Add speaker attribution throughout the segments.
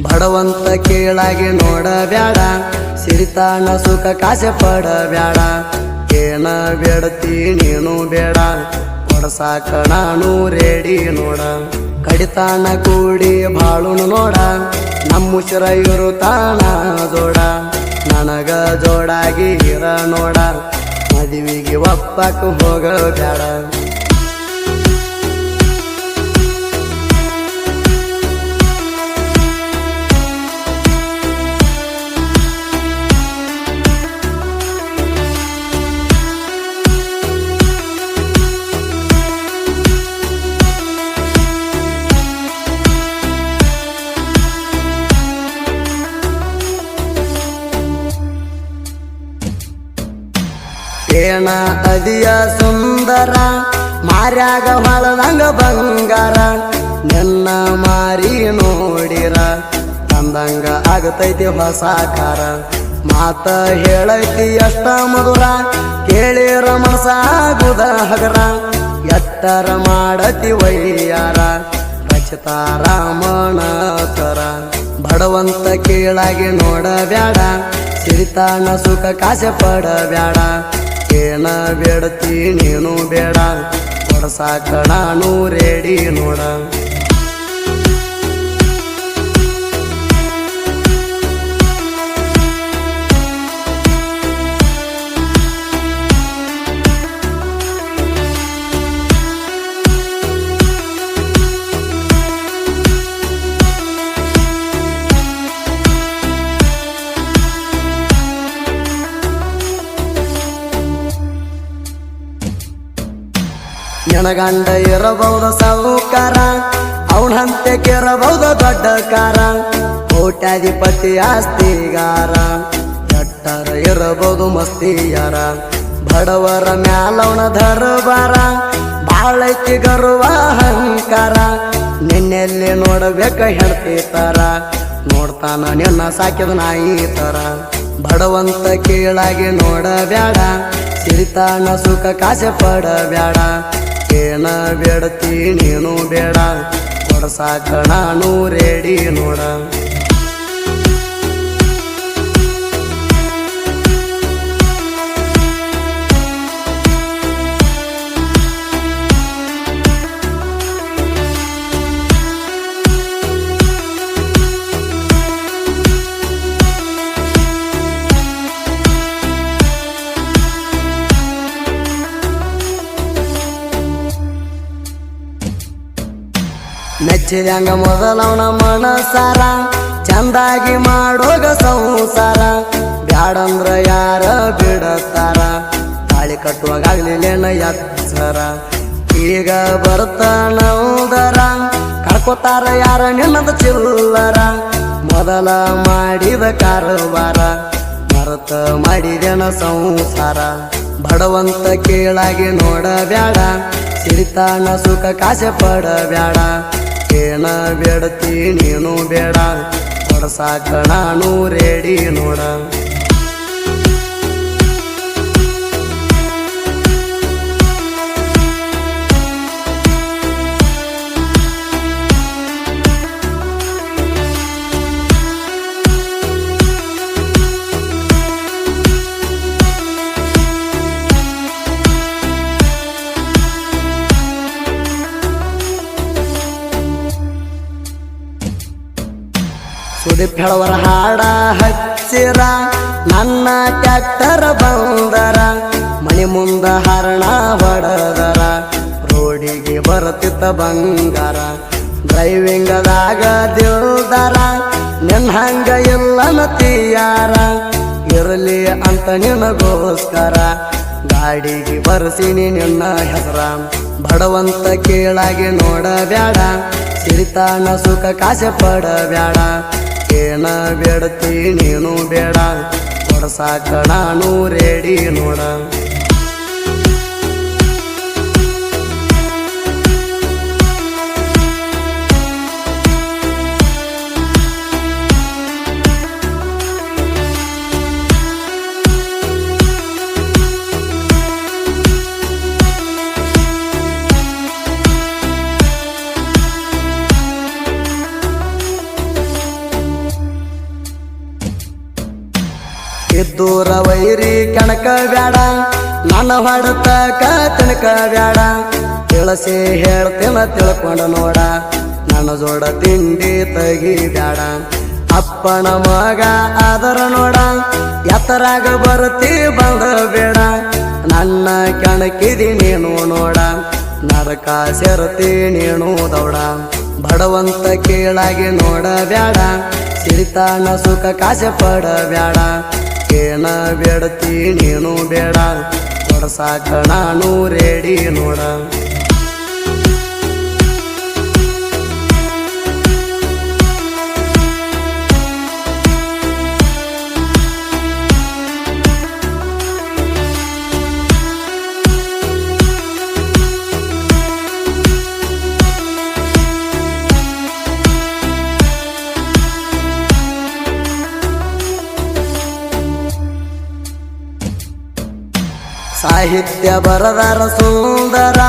Speaker 1: ಬಡವಂತ ಕೀಳಾಗಿ ನೋಡಬ್ಯಾಡ, ಸಿರಿತಾನ ಸುಖ ಕಾಸೆ ಪಡಬ್ಯಾಡ. ಏನ ಬೇಡತಿ ನೀನು ಬೇಡ, ಕೊಡಸಾಕ ನಾನು ರೇಡಿ ನೋಡ. ಕಡಿತಾನ ಕೂಡಿ ಬಾಳುನು ನೋಡ, ನಮ್ಮುಸಿರ ಇರು ತಾಣ ಜೋಡ. ನನಗ ಜೋಡಾಗಿ ಇರ ನೋಡ, ಮದುವೆಗೆ ಒಪ್ಪಕ್ಕ ಹೋಗಬ್ಯಾಡ. ಏನ ಅದಿಯ ಸುಂದರ, ಮಾರ್ಯಾಗ ಹೊಳದಂಗ ಬಂಗಾರ. ನಿನ್ನ ಮಾರಿ ನೋಡಿರ ತಂದಂಗ ಆಗತೈತಿ ಹೊಸಾಕಾರ. ಮಾತ ಹೇಳೈತಿ ಎಷ್ಟ ಮಧುರ, ಕೇಳಿರ ಮನಸಾಗುದ ಹಗರ. ಎತ್ತರ ಮಾಡತಿ ವೈಯಾರ, ರಚಿತಾರಾಮಣ ತರ. ಬಡವಂತ ಕೀಳಾಗಿ ನೋಡಬ್ಯಾಡ, ಸಿರಿತಾನ ಸುಖ ಕಾಸೆ ಪಡಬ್ಯಾಡ. ಏನ ಬೇಡತಿ ನೀನು ಬೇಡ, ಕೊಡಸಾಕ ನಾನು ರೇಡಿ ನೋಡ. ನಿನಗಂಡ ಇರಬಹುದು ಸಾಹುಕಾರ, ಅವನಂತೆ ಕೆರಬಹುದು ದೊಡ್ಡ ಕಾರ. ಕೋಟ್ಯಾಧಿಪತಿ ಆಸ್ತಿಗಾರ, ಎಟ್ಟರ ಇರಬಹುದು ಮಸ್ತಿಯಾರ. ಬಡವರ ಮ್ಯಾಲವನ ದರ್ಬಾರ, ಬಾಳೈತಿ ಗರ್ವ ಅಹಂಕಾರ. ನಿನ್ನೆಲ್ಲಿ ನೋಡಬೇಕ ಹೆಣ್ತಿತಾರ, ನೋಡ್ತಾನ ನಿನ್ನ ಸಾಕಿದ ನಾಯಿ ತರ. ಬಡವಂತ ಕೀಳಾಗಿ ನೋಡಬ್ಯಾಡ, ಸಿರಿತಾನ ಸುಖ ಕಾಸೆ ಪಡಬ್ಯಾಡ. ಏನ ಬೇಡತಿ ನೀನು ಬೇಡ, ಕೊಡಸಾಕ ನಾನು ರೇಡಿ ನೋಡ. ಮೆಚ್ಚಿದಂಗ ಮೊದಲವನ ಮನಸಾರ, ಚಂದಾಗಿ ಮಾಡೋಗ ಸಂಸಾರ. ಬ್ಯಾಡಂದ್ರ ಯಾರ ಬಿಡತಾರ, ತಾಳಿ ಕಟ್ಟುವಾಗಲಿಲ್ಲೇನ ಎಚ್ಚರ. ಈಗ ಬರ್ತಾನ ಉದರ, ಕಳ್ಕೊತಾರ ಯಾರ ನಿನ್ನದ ಚಿಲ್ಲರ. ಮೊದಲ ಮಾಡಿದ ಕಾರವಾರ, ಮರತ ಮಾಡಿದೇನ ಸಂಸಾರ. ಬಡವಂತ ಕೀಳಾಗಿ ನೋಡಬ್ಯಾಡ, ಸಿರಿತಾನ ಸುಖ ಕಾಸೆ ಪಡಬ್ಯಾಡ. ಏನ ಬೇಡತಿ ನೀನು ಬೇಡ, ಕೊಡಸಾಕ ನಾನು ರೇಡಿ ನೋಡ. ಸುದೀಪ್ ಹೇಳವರ ಹಾಡ ಹಚ್ಚಿರ, ನನ್ನ ಟ್ಯಾಕ್ಟರ್ ಬಂದರ. ಮನಿ ಮುಂದ ಹರಣ ಹೊಡದರ, ರೋಡಿಗೆ ಬರುತ್ತಿದ್ದ ಬಂಗಾರ. ಡ್ರೈವಿಂಗದಾಗ ದಿಲ್ದಾರ, ನಿನ್ನ ಹಂಗ ಇಲ್ಲ ತೀಯಾರ. ಇರಲಿ ಅಂತ ನಿನಗೋಸ್ಕರ, ಗಾಡಿಗೆ ಬರ್ಸಿನಿ ನಿನ್ನ ಹೆಸರ. ಬಡವಂತ ಕೀಳಾಗಿ ನೋಡಬ್ಯಾಡ, ಸಿರಿತಾನ ಸುಖ ಕಾಸೆ ಪಡಬ್ಯಾಡ. ಏನ ಬೇಡತಿ ನೀನು ಬೇಡ, ಕೊಡಸಾಕ ನಾನು ರೇಡಿ ನೋಡ. ಇದ್ದೂರ ವೈರಿ ಕಣಕ ಬ್ಯಾಡ ನನ್ನ ಹೊಡತಕ ತಿಣಕ ಬ್ಯಾಡ ತಿಳಿಸಿ ಹೇಳ್ತೇನ ತಿಳ್ಕೊಂಡ ನೋಡ ನನ್ನ ಜೋಡ ತಿಂಡಿ ತಗಿ ಬ್ಯಾಡ ಅಪ್ಪನ ಮಗ ಆದರ ನೋಡ ಎತ್ತರಾಗ ಬರ್ತಿ ಬಂದ ಬೇಡ ನನ್ನ ಕಣಕಿದಿ ನೀನು ನೋಡ ನರಕ ಸೇರ್ತಿ ನೀನು ದೌಡ ಬಡವಂತ ಕೀಳಾಗಿ ನೋಡ ಬ್ಯಾಡ ಸಿರಿತಾನ ಸುಖ ಕಾಸೆ ಪಡ ಬ್ಯಾಡ ಏನ ಬೇಡತಿ ನೀನು ಬೇಡ ಕೊಡಸಾಕ ನಾನು ರೆಡಿ ನೋಡ ಸಾಹಿತ್ಯ ಬರದಾರ ಸುಂದರ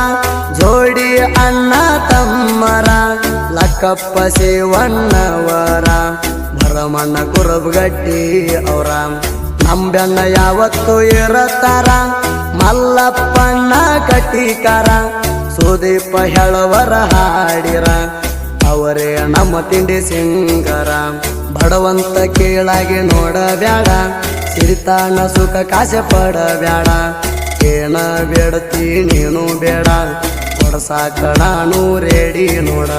Speaker 1: ಜೋಡಿ ಅಣ್ಣ ತಮ್ಮರ ಲಕ್ಕಪ್ಪ ಶಿವಣ್ಣವರ ಭರಮಣ್ಣ ಕುರಬಗಟ್ಟಿ ಅವರ ನಂಬೆಣ್ಣ ಯಾವತ್ತು ಇರತಾರ ಮಲ್ಲಪ್ಪಣ್ಣ ಕಟ್ಟಿಕಾರ ಸುದೀಪ ಹೇಳವರ ಹಾಡಿರ ಅವರೇ ನಮ್ಮ ತಿಂಡಿ ಸಿಂಗರ ಬಡವಂತ ಕೀಳಾಗಿ ನೋಡ ಬ್ಯಾಡ ಸಿರಿತಾನ ಸುಖ ಕಾಸೆ ಪಡ ಬ್ಯಾಡ ಏನ ಬೇಡತಿ ನೀನು ಬೇಡ ಕೊಡಸಾಕ ನಾನು ರೆಡಿ ನೋಡ